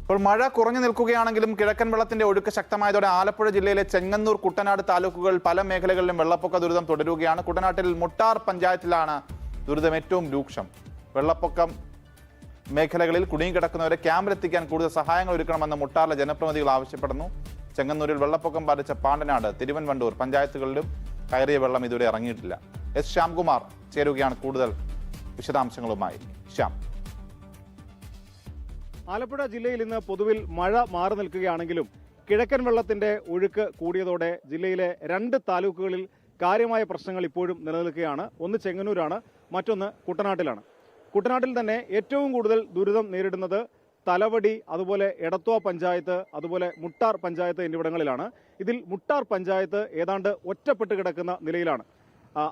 ഇപ്പോൾ മഴ കുറഞ്ഞു നിൽക്കുകയാണെങ്കിലും കിഴക്കൻ വെള്ളത്തിന്റെ ഒഴുക്ക് ശക്തമായതോടെ ആലപ്പുഴ ജില്ലയിലെ ചെങ്ങന്നൂർ, കുട്ടനാട് താലൂക്കുകൾ പല മേഖലകളിലും വെള്ളപ്പൊക്ക ദുരിതം തുടരുകയാണ്. കുട്ടനാട്ടിൽ മുട്ടാർ പഞ്ചായത്തിലാണ് ദുരിതം ഏറ്റവും രൂക്ഷം. വെള്ളപ്പൊക്കം മേഖലകളിൽ കുടുങ്ങിക്കിടക്കുന്നവരെ ക്യാമ്പിലെത്തിക്കാൻ കൂടുതൽ സഹായങ്ങൾ ഒരുക്കണമെന്ന് മുട്ടാറിലെ ജനപ്രതിനിധികൾ ആവശ്യപ്പെടുന്നു. ചെങ്ങന്നൂരിൽ വെള്ളപ്പൊക്കം ബാധിച്ച പാണ്ടനാട്, തിരുവൻവണ്ടൂർ പഞ്ചായത്തുകളിലും കയറിയ വെള്ളം ഇതുവരെ ഇറങ്ങിയിട്ടില്ല. എസ് ശ്യാംകുമാർ ചേരുകയാണ് കൂടുതൽ വിശദാംശങ്ങളുമായി. ശ്യാം. ആലപ്പുഴ ജില്ലയിൽ ഇന്ന് പൊതുവിൽ മഴ മാറി നിൽക്കുകയാണെങ്കിലും കിഴക്കൻ വെള്ളത്തിന്റെ ഒഴുക്ക് കൂടിയതോടെ ജില്ലയിലെ 2 താലൂക്കുകളിൽ കാര്യമായ പ്രശ്നങ്ങൾ ഇപ്പോഴും നിലനിൽക്കുകയാണ്. ഒന്ന് ചെങ്ങന്നൂരാണ്, മറ്റൊന്ന് കുട്ടനാട്ടിലാണ്. കുട്ടനാട്ടിൽ തന്നെ ഏറ്റവും കൂടുതൽ ദുരിതം നേരിടുന്നത് തലവടി, അതുപോലെ എടത്വ പഞ്ചായത്ത്, അതുപോലെ മുട്ടാർ പഞ്ചായത്ത് എന്നിവിടങ്ങളിലാണ്. ഇതിൽ മുട്ടാർ പഞ്ചായത്ത് ഏതാണ്ട് ഒറ്റപ്പെട്ട് കിടക്കുന്ന നിലയിലാണ്.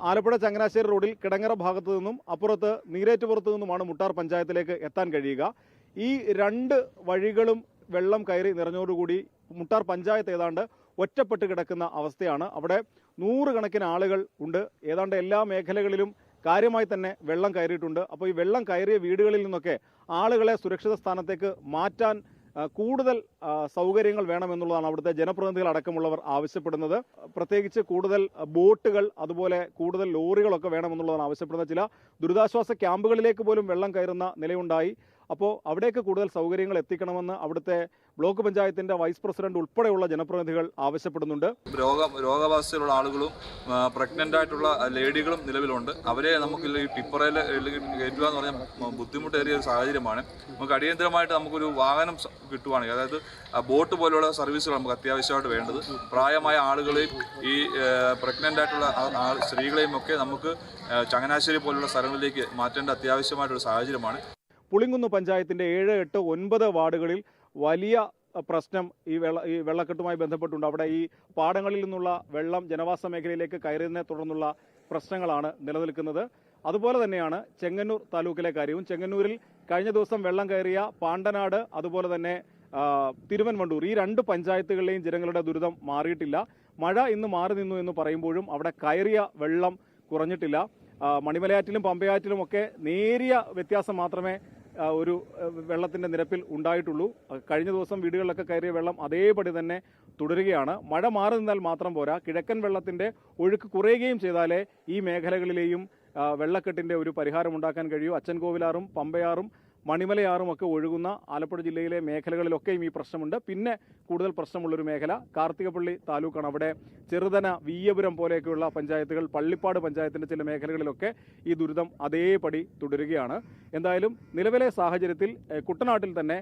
ആലപ്പുഴ ചങ്ങനാശ്ശേരി റോഡിൽ കിടങ്ങറ ഭാഗത്തു നിന്നും അപ്പുറത്ത് നീരേറ്റുപുറത്തു നിന്നുമാണ് മുട്ടാർ പഞ്ചായത്തിലേക്ക് എത്താൻ കഴിയുക. ഈ 2 വഴികളും വെള്ളം കയറി നിറഞ്ഞോടുകൂടി മുട്ടാർ പഞ്ചായത്ത് ഏതാണ്ട് ഒറ്റപ്പെട്ട് കിടക്കുന്ന അവസ്ഥയാണ്. അവിടെ 100 കണക്കിന് ആളുകൾ ഉണ്ട്. ഏതാണ്ട് എല്ലാ മേഖലകളിലും കാര്യമായി തന്നെ വെള്ളം കയറിയിട്ടുണ്ട്. അപ്പോൾ ഈ വെള്ളം കയറിയ വീടുകളിൽ നിന്നൊക്കെ ആളുകളെ സുരക്ഷിത സ്ഥാനത്തേക്ക് മാറ്റാൻ കൂടുതൽ സൗകര്യങ്ങൾ വേണമെന്നുള്ളതാണ് അവിടുത്തെ ജനപ്രതിനിധികൾ അടക്കമുള്ളവർ ആവശ്യപ്പെടുന്നത്. പ്രത്യേകിച്ച് കൂടുതൽ ബോട്ടുകൾ, അതുപോലെ കൂടുതൽ ലോറികളൊക്കെ വേണമെന്നുള്ളതാണ് ആവശ്യപ്പെടുന്നത്. ചില ദുരിതാശ്വാസ ക്യാമ്പുകളിലേക്ക് പോലും വെള്ളം കയറുന്ന നിലയുണ്ടായി. അപ്പോൾ അവിടേക്ക് കൂടുതൽ സൗകര്യങ്ങൾ എത്തിക്കണമെന്ന് അവിടുത്തെ ബ്ലോക്ക് പഞ്ചായത്തിന്റെ വൈസ് പ്രസിഡന്റ് ഉൾപ്പെടെയുള്ള ജനപ്രതിനിധികൾ ആവശ്യപ്പെടുന്നുണ്ട്. രോഗാവസ്ഥയിലുള്ള ആളുകളും പ്രഗ്നന്റ് ആയിട്ടുള്ള ലേഡികളും നിലവിലുണ്ട്. അവരെ നമുക്ക് ഈ ടിപ്പറയിൽ കയറ്റുക എന്ന് പറഞ്ഞാൽ ബുദ്ധിമുട്ടേറിയ ഒരു സാഹചര്യമാണ്. നമുക്ക് അടിയന്തരമായിട്ട് നമുക്കൊരു വാഹനം കിട്ടുവാണെങ്കിൽ, അതായത് ബോട്ട് പോലുള്ള സർവീസുകൾ നമുക്ക് അത്യാവശ്യമായിട്ട് വേണ്ടത്. പ്രായമായ ആളുകളെയും ഈ പ്രഗ്നന്റ് ആയിട്ടുള്ള സ്ത്രീകളെയും ഒക്കെ നമുക്ക് ചങ്ങനാശ്ശേരി പോലുള്ള സ്ഥലങ്ങളിലേക്ക് മാറ്റേണ്ട അത്യാവശ്യമായിട്ടൊരു സാഹചര്യമാണ്. പുളിങ്കുന്ന് പഞ്ചായത്തിന്റെ 7, 8, 9 വാർഡുകളിൽ വലിയ പ്രശ്നം ഈ വെള്ളക്കെട്ടുമായി ബന്ധപ്പെട്ടുണ്ട്. അവിടെ ഈ പാടങ്ങളിൽ നിന്നുള്ള വെള്ളം ജനവാസ മേഖലയിലേക്ക് കയറിയതിനെ തുടർന്നുള്ള പ്രശ്നങ്ങളാണ് നിലനിൽക്കുന്നത്. അതുപോലെ തന്നെയാണ് ചെങ്ങന്നൂർ താലൂക്കിലെ കാര്യവും. ചെങ്ങന്നൂരിൽ കഴിഞ്ഞ ദിവസം വെള്ളം കയറിയ പാണ്ടനാട്, അതുപോലെ തന്നെ തിരുവൻവണ്ടൂർ, ഈ 2 പഞ്ചായത്തുകളിലെയും ജനങ്ങളുടെ ദുരിതം മാറിയിട്ടില്ല. മഴ ഇന്ന് മാറി നിന്നു എന്ന് പറയുമ്പോഴും അവിടെ കയറിയ വെള്ളം കുറഞ്ഞിട്ടില്ല. മണിമലയാറ്റിലും പമ്പയാറ്റിലും ഒക്കെ നേരിയ വ്യത്യാസം മാത്രമേ ഒരു വെള്ളത്തിന്റെ നിരപ്പിൽ ഉണ്ടായിട്ടുള്ളൂ. കഴിഞ്ഞ ദിവസം വീടുകളിലൊക്കെ കയറിയ വെള്ളം അതേപടി തന്നെ തുടരുകയാണ്. മഴ മാറി നിന്നാൽ മാത്രം പോരാ, കിഴക്കൻ വെള്ളത്തിന്റെ ഒഴുക്ക് കുറയുകയും ചെയ്താലേ ഈ മേഖലകളിലെയും വെള്ളക്കെട്ടിന്റെ ഒരു പരിഹാരം ഉണ്ടാക്കാൻ കഴിയൂ. അച്ചൻകോവിലാറും പമ്പയാറും മണിമലയാറും ഒക്കെ ഒഴുകുന്ന ആലപ്പുഴ ജില്ലയിലെ മേഖലകളിലൊക്കെയും ഈ പ്രശ്നമുണ്ട്. പിന്നെ കൂടുതൽ പ്രശ്നമുള്ളൊരു മേഖല കാർത്തികപ്പള്ളി താലൂക്കാണ്. അവിടെ ചെറുതന, വീയപുരം പോലെയൊക്കെയുള്ള പഞ്ചായത്തുകൾ, പള്ളിപ്പാട് പഞ്ചായത്തിന്റെ ചില മേഖലകളിലൊക്കെ ഈ ദുരിതം അതേപടി തുടരുകയാണ്. എന്തായാലും നിലവിലെ സാഹചര്യത്തിൽ കുട്ടനാട്ടിൽ തന്നെ